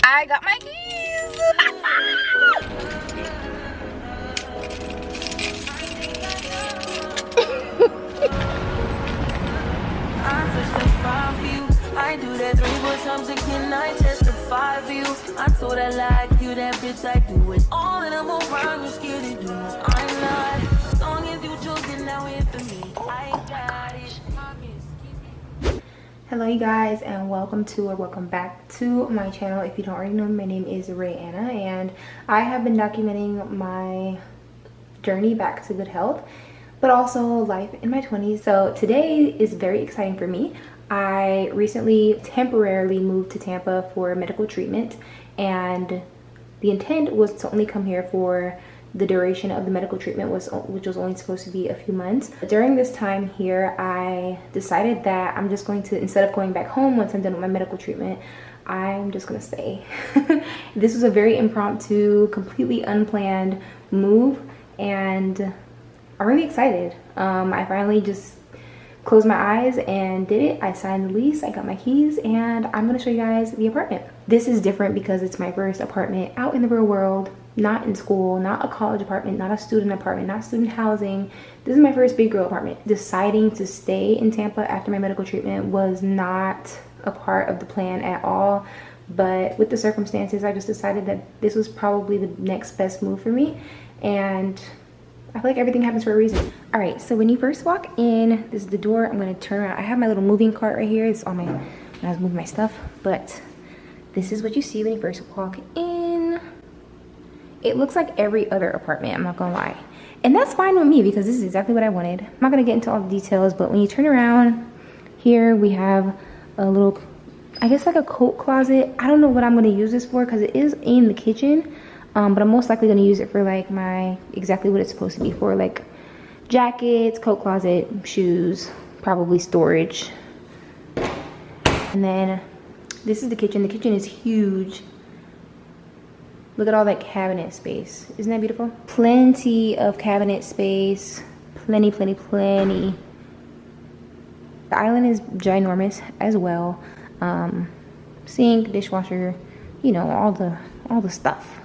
I got my keys. I do that 3-4 times a can I testify for you. I told her like you that bitch I do it all and I'm around you scared to do. I'm not as long as you choosing now here for me. I got it. Hello you guys, and welcome back to my channel. If you don't already know, my name is Rayanna and I have been documenting my journey back to good health, but also life in my 20s. So today is very exciting for me. I recently temporarily moved to Tampa for medical treatment, and the intent was to only come here for the duration of the medical treatment, which was only supposed to be a few months. During this time here, I decided that I'm just going to, instead of going back home once I'm done with my medical treatment, I'm just gonna stay. This was a very impromptu, completely unplanned move, and I'm really excited. I finally just closed my eyes and did it. I signed the lease, I got my keys, and I'm gonna show you guys the apartment. This is different because it's my first apartment out in the real world, not in school, not a college apartment, not a student apartment, not student housing. This is my first big girl apartment. Deciding to stay in Tampa after my medical treatment was not a part of the plan at all, but with the circumstances, I just decided that this was probably the next best move for me, and I feel like everything happens for a reason. All right, so when you first walk in, this is the door. I'm gonna turn around. I have my little moving cart right here. It's on my, when I was moving my stuff, but this is what you see when you first walk in. It looks like every other apartment, I'm not gonna lie. And that's fine with me because this is exactly what I wanted. I'm not gonna get into all the details, but when you turn around, here we have a little, I guess like a coat closet. I don't know what I'm gonna use this for because it is in the kitchen. But I'm most likely going to use it for like my, exactly what it's supposed to be for, like jackets, coat closet, shoes, probably storage. And then this is the kitchen. The kitchen is huge. Look at all that cabinet space. Isn't that beautiful? Plenty of cabinet space. Plenty. The island is ginormous as well. Sink, dishwasher, you know, all the stuff.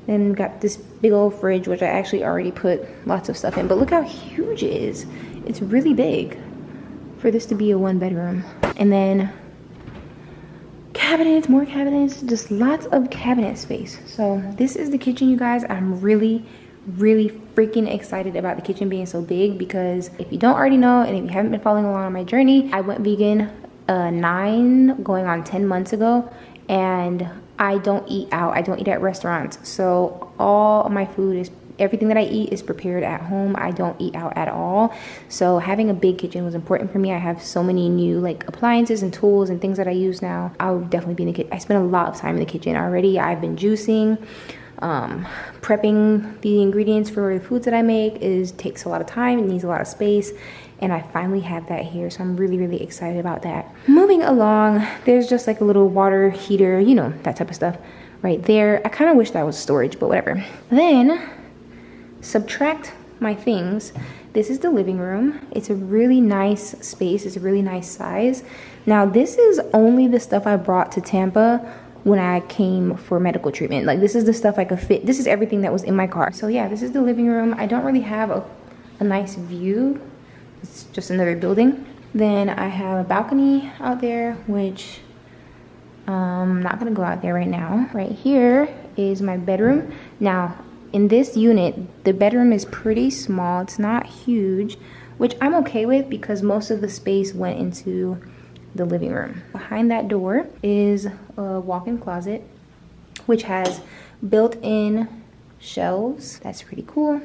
Then got this big old fridge, which I actually already put lots of stuff in, but look how huge it is. It's really big for this to be a 1-bedroom. And then cabinets, more cabinets, just lots of cabinet space. So this is the kitchen, you guys. I'm really freaking excited about the kitchen being so big, because if you don't already know, and if you haven't been following along on my journey, I went vegan 9 going on 10 months ago, and I don't eat out. I don't eat at restaurants. So all of my food is, everything that I eat is prepared at home. I don't eat out at all. So having a big kitchen was important for me. I have so many new like appliances and tools and things that I use now. I would definitely be in the kitchen. I spend a lot of time in the kitchen already. I've been juicing. Prepping the ingredients for the foods that I make takes a lot of time. It needs a lot of space. And I finally have that here, so I'm really excited about that. Moving along, there's just like a little water heater, you know, that type of stuff right there. I kind of wish that was storage, but whatever. Then, subtract my things. This is the living room. It's a really nice space. It's a really nice size. Now, this is only the stuff I brought to Tampa when I came for medical treatment. Like, this is the stuff I could fit. This is everything that was in my car. So yeah, this is the living room. I don't really have a nice view. It's just another building. Then I have a balcony out there, which I'm not gonna go out there right now. Right here is my bedroom. Now, in this unit, the bedroom is pretty small. It's not huge, which I'm okay with because most of the space went into the living room. Behind that door is a walk-in closet, which has built-in shelves. That's pretty cool.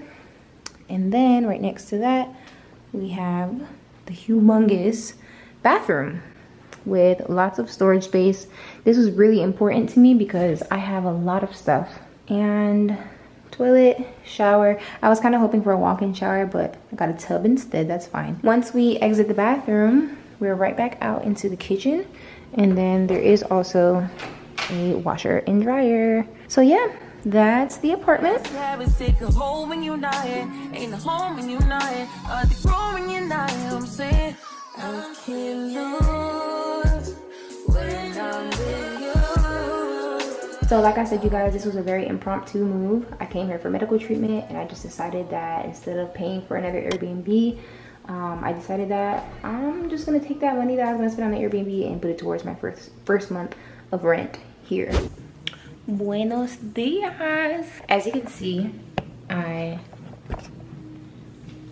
And then right next to that, we have the humongous bathroom with lots of storage space. This was really important to me because I have a lot of stuff. And toilet, shower. I was kind of hoping for a walk-in shower, but I got a tub instead. That's fine. Once we exit the bathroom, we're right back out into the kitchen. And then there is also a washer and dryer. So yeah, that's the apartment. So like I said, you guys, this was a very impromptu move. I came here for medical treatment, and I just decided that instead of paying for another Airbnb, I decided that I'm just gonna take that money that I was gonna spend on the Airbnb and put it towards my first month of rent here. Buenos dias. As you can see, I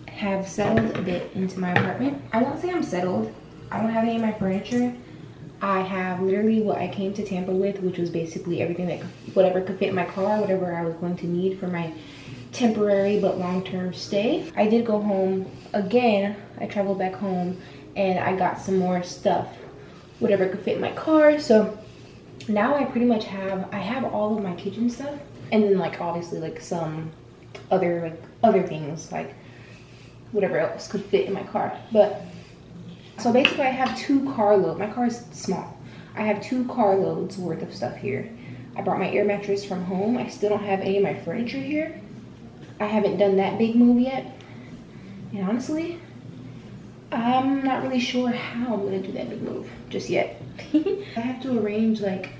have settled a bit into my apartment. I won't say I'm settled. I don't have any of my furniture. I have literally what I came to Tampa with, which was basically everything that whatever could fit in my car, whatever I was going to need for my temporary but long-term stay. I did go home again. I traveled back home and I got some more stuff, whatever could fit in my car. So now I pretty much have all of my kitchen stuff, and then like obviously like some other things, like whatever else could fit in my car. But so basically I have 2 carloads. My car is small. I have 2 carloads worth of stuff here. I brought my air mattress from home. I still don't have any of my furniture here. I haven't done that big move yet. And honestly, I'm not really sure how I'm gonna do that big move just yet. I have to arrange like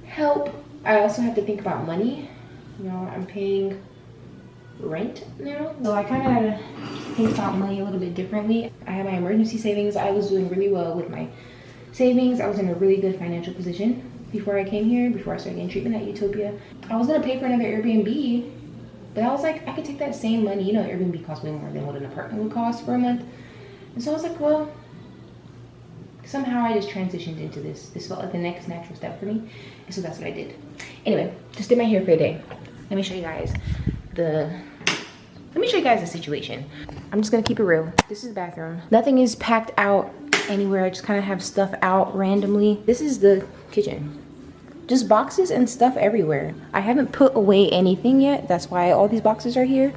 help. I also have to think about money. You know, I'm paying rent now, so I kind of had to think about money a little bit differently. I had my emergency savings. I was doing really well with my savings. I was in a really good financial position before I came here, before I started getting treatment at Utopia. I was gonna pay for another Airbnb, but I was like, I could take that same money. You know, Airbnb costs way more than what an apartment would cost for a month. And so I was like, well, somehow I just transitioned into this. This felt like the next natural step for me. And so that's what I did. Anyway, just did my hair for the day. Let me show you guys the situation. I'm just gonna keep it real. This is the bathroom. Nothing is packed out anywhere. I just kind of have stuff out randomly. This is the kitchen. Just boxes and stuff everywhere. I haven't put away anything yet. That's why all these boxes are here.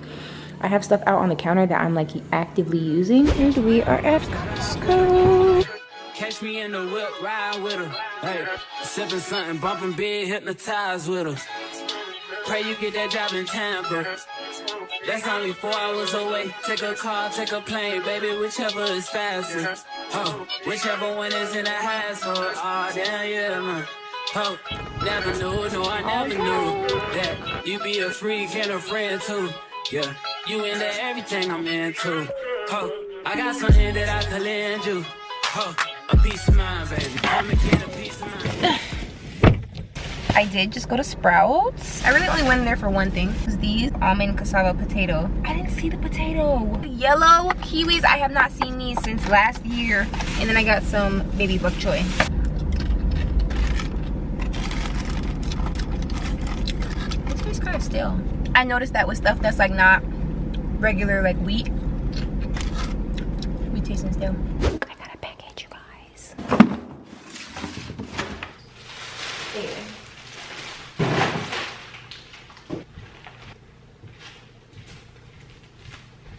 I have stuff out on the counter that I'm like actively using. And we are at Costco. Catch me in the whip, ride with her. Hey, sipping something, bumping big, hypnotized with her. Pray you get that job in Tampa. That's only 4 hours away. Take a car, take a plane, baby, whichever is faster. Oh, whichever one is in the hassle. Oh, damn, yeah, man. Oh, never knew, no, I never knew that you be a freak and a friend too. Yeah, you into everything I'm into. Oh, I got something that I could lend you. Oh, a piece of mind, baby. Come and get a piece of mind. I did just go to Sprouts. I really only went there for one thing. It was these almond cassava potato. I didn't see the potato. Yellow kiwis, I have not seen these since last year. And then I got some baby bok choy. This tastes kind of stale. I noticed that with stuff that's like not regular like wheat, we tasting stale. I got a package, you guys. Anyway.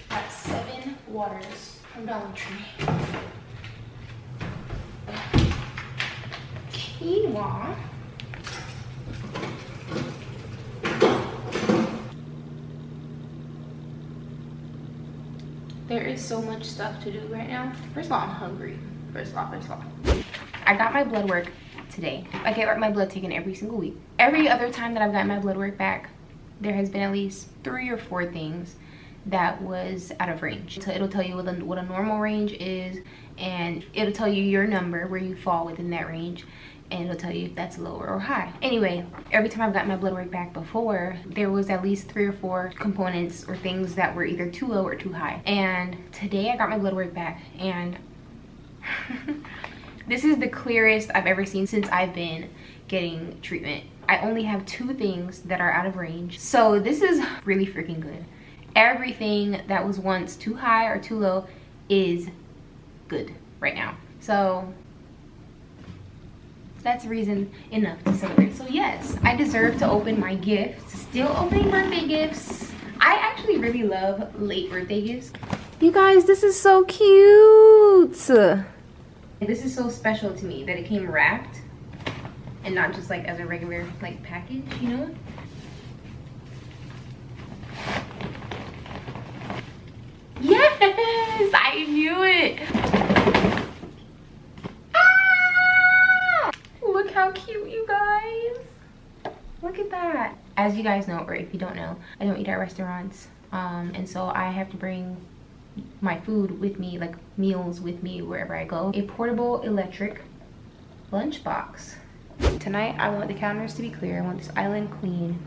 Got 7 waters from Dollar Tree. Quinoa. There is so much stuff to do right now. First of all, I'm hungry. First of all. I got my blood work today. I get my blood taken every single week. Every other time that I've gotten my blood work back, there has been at least 3 or 4 things that was out of range. So it'll tell you what a normal range is, and it'll tell you your number, where you fall within that range, and it'll tell you if that's low or high. Anyway, every time I've gotten my blood work back before, there was at least 3 or 4 components or things that were either too low or too high. And today I got my blood work back, and this is the clearest I've ever seen since I've been getting treatment. I only have 2 things that are out of range. So this is really freaking good. Everything that was once too high or too low is good right now. So that's reason enough to celebrate. So yes, I deserve to open my gifts. Still opening birthday gifts. I actually really love late birthday gifts. You guys, this is so cute. This is so special to me that it came wrapped and not just like as a regular like package, you know? Yes, I knew it. Ah! Look how cute, you guys. Look look at that. As you guys know, or if you don't know, I don't eat at restaurants. And so I have to bring my food with me, like meals with me wherever I go. A portable electric lunchbox. Tonight I want the counters to be clear. I want this island clean.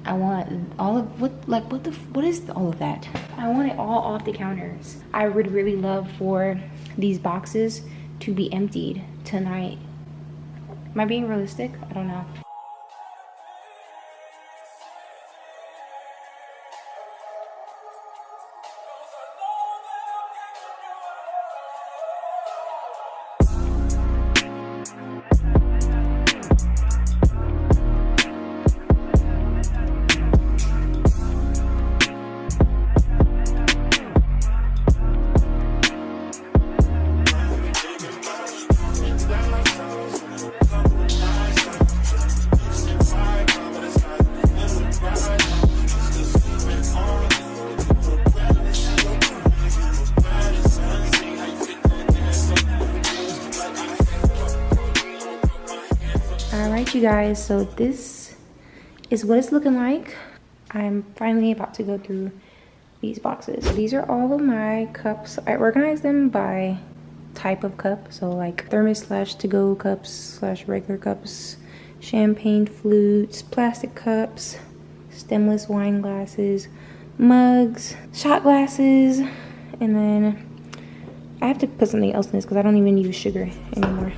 I want all of what is all of that? I want it all off the counters. I would really love for these boxes to be emptied tonight. Am I being realistic? I don't know. Alright you guys, so this is what it's looking like. I'm finally about to go through these boxes. So these are all of my cups. I organized them by type of cup. So like thermos slash to-go cups slash regular cups, champagne flutes, plastic cups, stemless wine glasses, mugs, shot glasses, and then I have to put something else in this because I don't even use sugar anymore.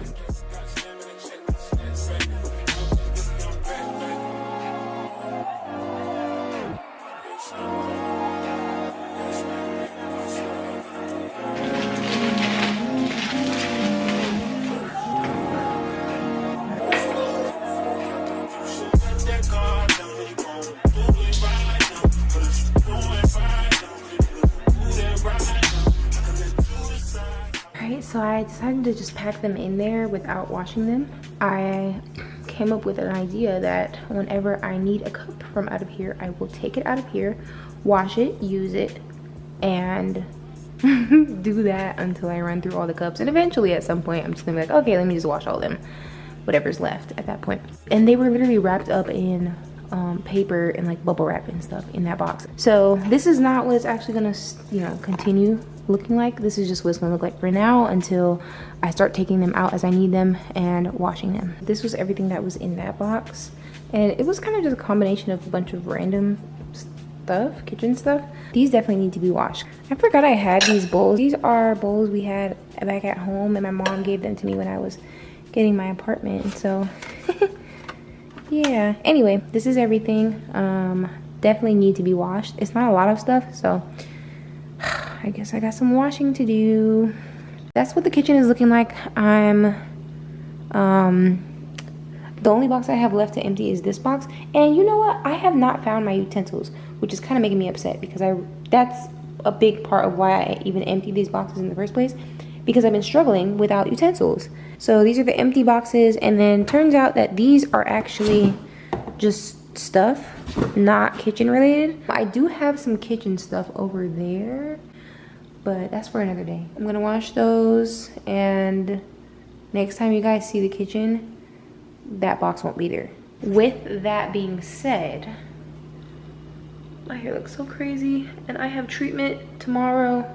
So I decided to just pack them in there without washing them. I came up with an idea that whenever I need a cup from out of here, I will take it out of here, wash it, use it, and do that until I run through all the cups. And eventually at some point, I'm just gonna be like, okay, let me just wash all of them, whatever's left at that point. And they were literally wrapped up in paper and like bubble wrap and stuff in that box. So this is not what it's actually gonna, you know, continue looking like. This is just what it's gonna look like for now until I start taking them out as I need them and washing them. This was everything that was in that box, and it was kind of just a combination of a bunch of random stuff, kitchen stuff. These definitely need to be washed. I forgot I had these bowls. These are bowls we had back at home, and my mom gave them to me when I was getting my apartment, and so yeah. Anyway, this is everything. Definitely need to be washed. It's not a lot of stuff, so I guess I got some washing to do. That's what the kitchen is looking like. The only box I have left to empty is this box. And you know what? I have not found my utensils, which is kind of making me upset because that's a big part of why I even emptied these boxes in the first place, because I've been struggling without utensils. So these are the empty boxes, and then turns out that these are actually just stuff, not kitchen related. I do have some kitchen stuff over there, but that's for another day. I'm gonna wash those, and next time you guys see the kitchen, that box won't be there. With that being said, my hair looks so crazy, and I have treatment tomorrow.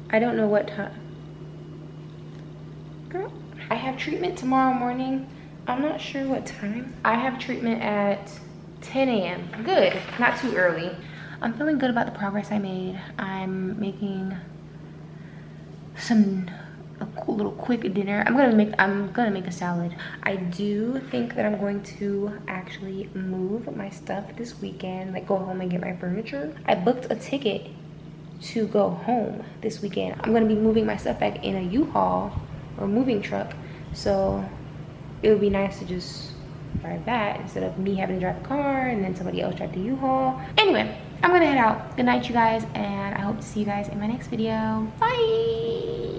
I don't know what time. Girl, I have treatment tomorrow morning. I'm not sure what time. I have treatment at 10 a.m. Good, not too early. I'm feeling good about the progress I made. I'm making a cool little quick dinner. I'm gonna make a salad. I do think that I'm going to actually move my stuff this weekend, like go home and get my furniture. I booked a ticket to go home this weekend. I'm gonna be moving my stuff back in a U-Haul or moving truck, so it would be nice to just drive that instead of me having to drive the car and then somebody else drive the U-Haul. Anyway, I'm gonna head out. Good night, you guys, and I hope to see you guys in my next video. Bye.